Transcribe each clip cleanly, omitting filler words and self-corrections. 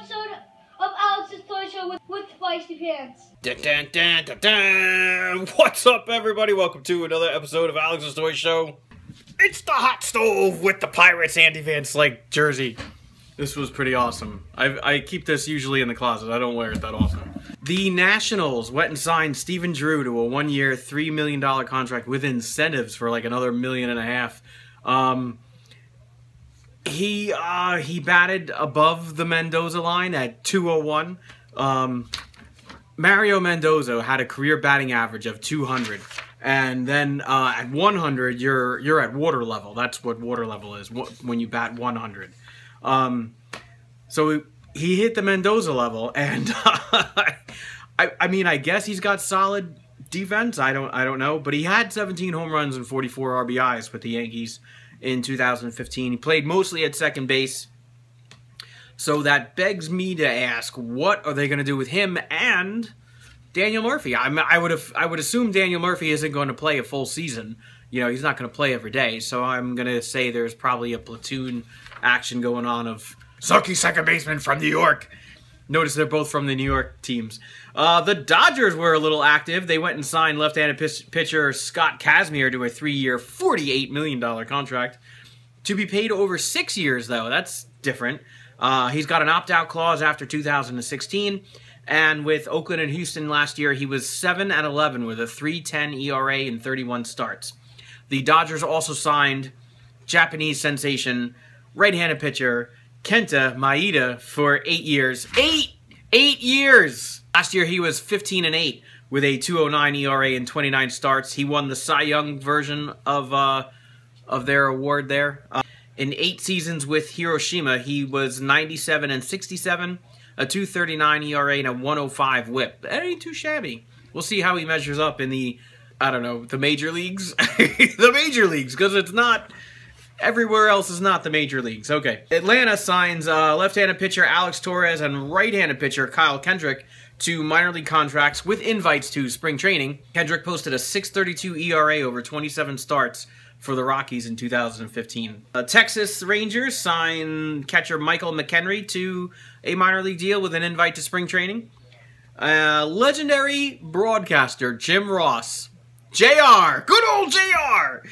episode of Alex's Toy Show with Feisty Pants. Dun, dun, dun, dun, dun. What's up, everybody? Welcome to another episode of Alex's Toy Show. It's the hot stove with the Pirates Andy Van Slyke jersey. This was pretty awesome. I keep this usually in the closet. I don't wear it that often. The Nationals went and signed Stephen Drew to a one-year, $3 million contract with incentives for like another $1.5 million. He batted above the Mendoza line at 201. Mario Mendoza had a career batting average of 200. And then at 100, you're at water level. That's what water level is when you bat 100. So he hit the Mendoza level, and I mean, I guess he's got solid defense. I don't know, but he had 17 home runs and 44 RBIs with the Yankees in 2015. He played mostly at second base. So that begs me to ask, what are they going to do with him and Daniel Murphy? I would assume Daniel Murphy isn't going to play a full season. You know, he's not going to play every day. So I'm going to say there's probably a platoon action going on of sucky second baseman from New York. Notice they're both from the New York teams. The Dodgers were a little active. They went and signed left-handed pitcher Scott Kazmir to a 3-year, $48 million contract. To be paid over 6 years, though. That's different. He's got an opt-out clause after 2016. And with Oakland and Houston last year, he was 7-11 with a 3.10 ERA in 31 starts. The Dodgers also signed Japanese sensation right-handed pitcher Kenta Maeda for 8 years. 8 years! Last year he was 15-8 with a 2.09 ERA in 29 starts. He won the Cy Young version of their award there. In 8 seasons with Hiroshima, he was 97-67, a 2.39 ERA and a 1.05 WHIP. That ain't too shabby. We'll see how he measures up in the, I don't know, the major leagues? The major leagues, because it's not... Everywhere else is not the major leagues. Okay. Atlanta signs left-handed pitcher Alex Torres and right-handed pitcher Kyle Kendrick to minor league contracts with invites to spring training. Kendrick posted a 6.32 ERA over 27 starts for the Rockies in 2015. Texas Rangers sign catcher Michael McHenry to a minor league deal with an invite to spring training. Legendary broadcaster Jim Ross, JR, good old JR,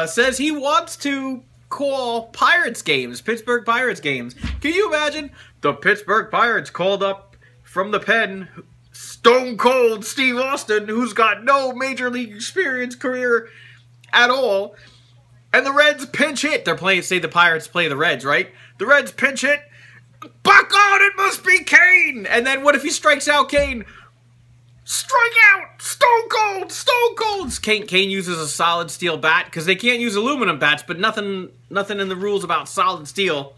says he wants to call Pirates games, Pittsburgh Pirates games. Can you imagine? The Pittsburgh Pirates called up from the pen Stone Cold Steve Austin, who's got no major league experience career at all, and the Reds pinch hit. They're playing, say the Pirates play the Reds, right? The Reds pinch hit. Buck on, it must be Kane! And then what if he strikes out Kane? Strike out! Stone Cold! Stone Cold! Kane uses a solid steel bat, because they can't use aluminum bats, but nothing in the rules about solid steel.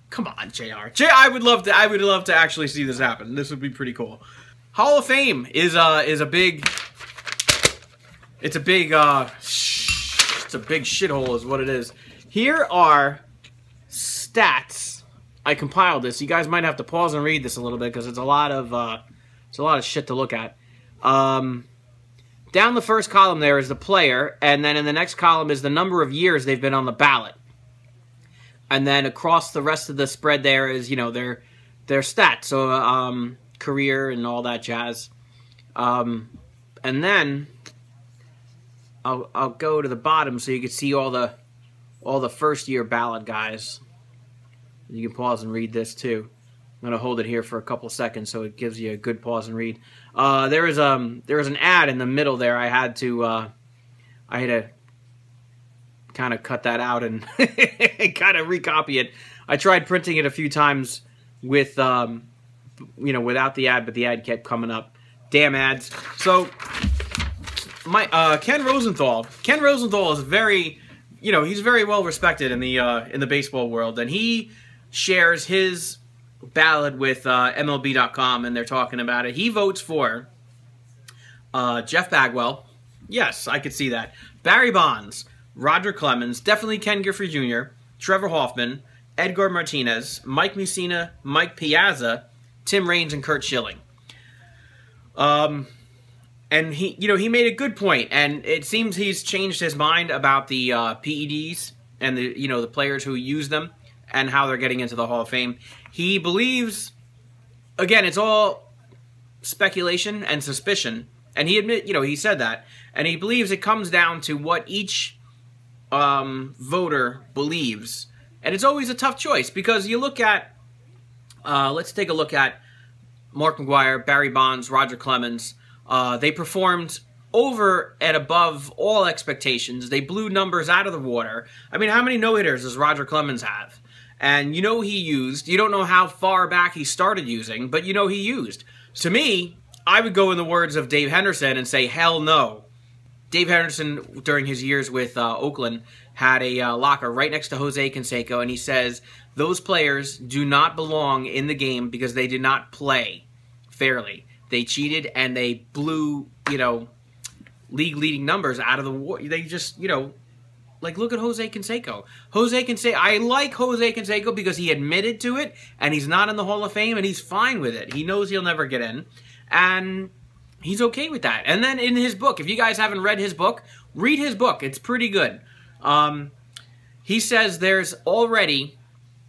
Come on, JR. I would love to actually see this happen. This would be pretty cool. Hall of Fame is a big shithole is what it is. Here are stats. I compiled this. You guys might have to pause and read this a little bit because it's a lot of shit to look at. Down the first column there is the player, and then in the next column is the number of years they've been on the ballot. And then across the rest of the spread there is, you know, their stats, so career and all that jazz. And then I'll go to the bottom so you can see all the first year ballot guys. You can pause and read this too. I'm gonna hold it here for a couple seconds so it gives you a good pause and read. There was an ad in the middle there. I had to kind of cut that out and kind of recopy it. I tried printing it a few times with you know, without the ad, but the ad kept coming up. Damn ads. So my Ken Rosenthal is very, you know, he's very well respected in the baseball world, and he shares his ballot with MLB.com, and they're talking about it. He votes for Jeff Bagwell. Yes, I could see that. Barry Bonds, Roger Clemens, definitely Ken Griffey Jr., Trevor Hoffman, Edgar Martinez, Mike Mussina, Mike Piazza, Tim Raines, and Curt Schilling. And he made a good point, and it seems he's changed his mind about the PEDs and the players who use them. and how they're getting into the Hall of Fame. He believes, again, it's all speculation and suspicion, and he said that, and he believes it comes down to what each voter believes, and it's always a tough choice, because you look at, let's take a look at Mark McGwire, Barry Bonds, Roger Clemens. They performed over and above all expectations. They blew numbers out of the water. I mean, how many no-hitters does Roger Clemens have? And you know he used. You don't know how far back he started using, but you know he used. To me, I would go in the words of Dave Henderson and say, hell no. Dave Henderson, during his years with Oakland, had a locker right next to Jose Canseco, and he says, those players do not belong in the game because they did not play fairly. They cheated, and they blew, league-leading numbers out of the water. They just, like, look at Jose Canseco. I like Jose Canseco because he admitted to it, and he's not in the Hall of Fame, and he's fine with it. He knows he'll never get in, and he's okay with that. And then in his book, if you guys haven't read his book, read his book. It's pretty good. He says there's already,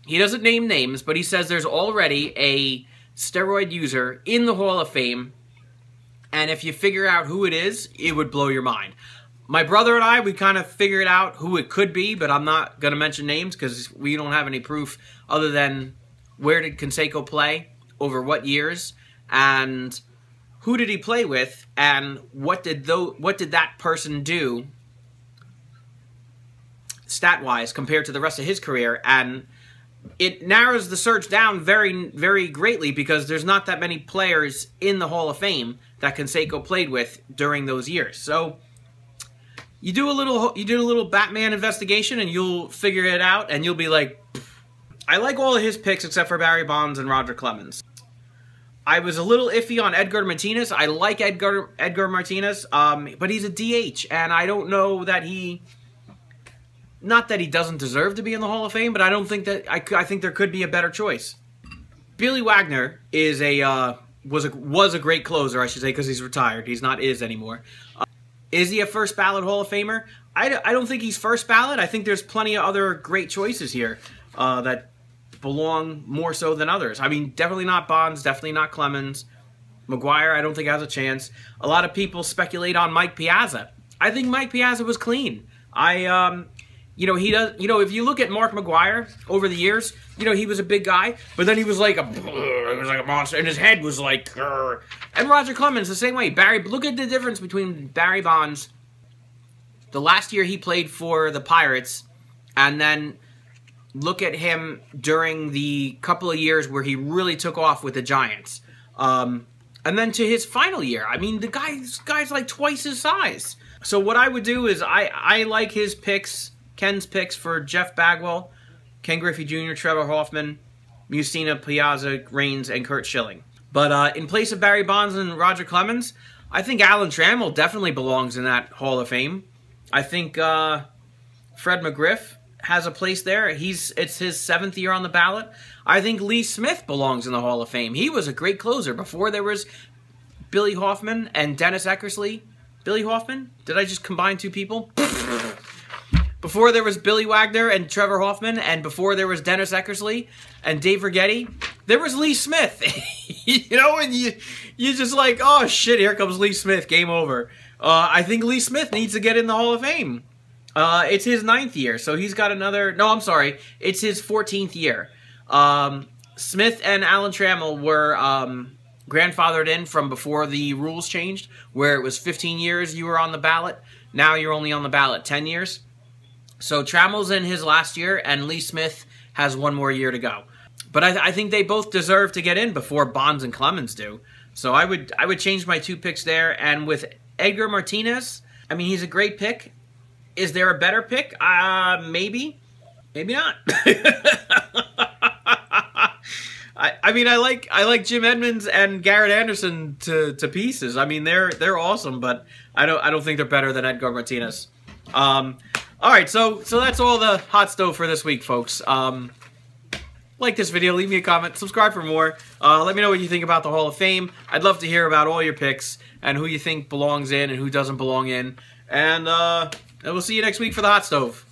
he doesn't name names, but he says there's already a steroid user in the Hall of Fame, and if you figure out who it is, it would blow your mind. My brother and I, we kind of figured out who it could be, but I'm not going to mention names because we don't have any proof other than where did Canseco play, over what years, and who did he play with, and what did that person do stat-wise compared to the rest of his career. And it narrows the search down very, very greatly because there's not that many players in the Hall of Fame that Canseco played with during those years. So you do a little Batman investigation and you'll figure it out, and you'll be like, I like all of his picks except for Barry Bonds and Roger Clemens. I was a little iffy on Edgar Martinez. I like Edgar Martinez, but he's a DH, and I don't know that he... Not that he doesn't deserve to be in the Hall of Fame, but I don't think that... I think there could be a better choice. Billy Wagner is was a great closer, I should say, because he's retired. He's not anymore. Is he a first ballot Hall of Famer? I don't think he's first ballot. I think there's plenty of other great choices here that belong more so than others. I mean, definitely not Bonds, definitely not Clemens. McGwire, I don't think has a chance. A lot of people speculate on Mike Piazza. I think Mike Piazza was clean. He does. If you look at Mark McGwire over the years, he was a big guy, but then he was like a monster, and his head was like. Grr. And Roger Clemens the same way. Look at the difference between Barry Bonds, the last year he played for the Pirates, and then look at him during the couple of years where he really took off with the Giants, and then to his final year. I mean, the guy's like twice his size. So what I would do is I like his picks. Ken's picks for Jeff Bagwell, Ken Griffey Jr., Trevor Hoffman, Musina, Piazza, Raines, and Curt Schilling. But in place of Barry Bonds and Roger Clemens, I think Alan Trammell definitely belongs in that Hall of Fame. I think Fred McGriff has a place there. It's his 7th year on the ballot. I think Lee Smith belongs in the Hall of Fame. He was a great closer. Before there was Billy Hoffman and Dennis Eckersley. Billy Hoffman? Did I just combine two people? Before there was Billy Wagner and Trevor Hoffman, and before there was Dennis Eckersley and Dave Righetti, there was Lee Smith. And you're just like, oh shit, here comes Lee Smith, game over. I think Lee Smith needs to get in the Hall of Fame. It's his 9th year, so he's got another, no, I'm sorry, it's his 14th year. Smith and Alan Trammell were grandfathered in from before the rules changed, where it was 15 years you were on the ballot. Now you're only on the ballot 10 years. So Trammell's in his last year, and Lee Smith has 1 more year to go. But I think they both deserve to get in before Bonds and Clemens do. So I would change my 2 picks there. And with Edgar Martinez, I mean, he's a great pick. Is there a better pick? Maybe. Maybe not. I like Jim Edmonds and Garrett Anderson to pieces. I mean, they're awesome, but I don't think they're better than Edgar Martinez. All right, so that's all the hot stove for this week, folks. Like this video, leave me a comment, subscribe for more. Let me know what you think about the Hall of Fame. I'd love to hear about all your picks and who you think belongs in and who doesn't belong in. And we'll see you next week for the hot stove.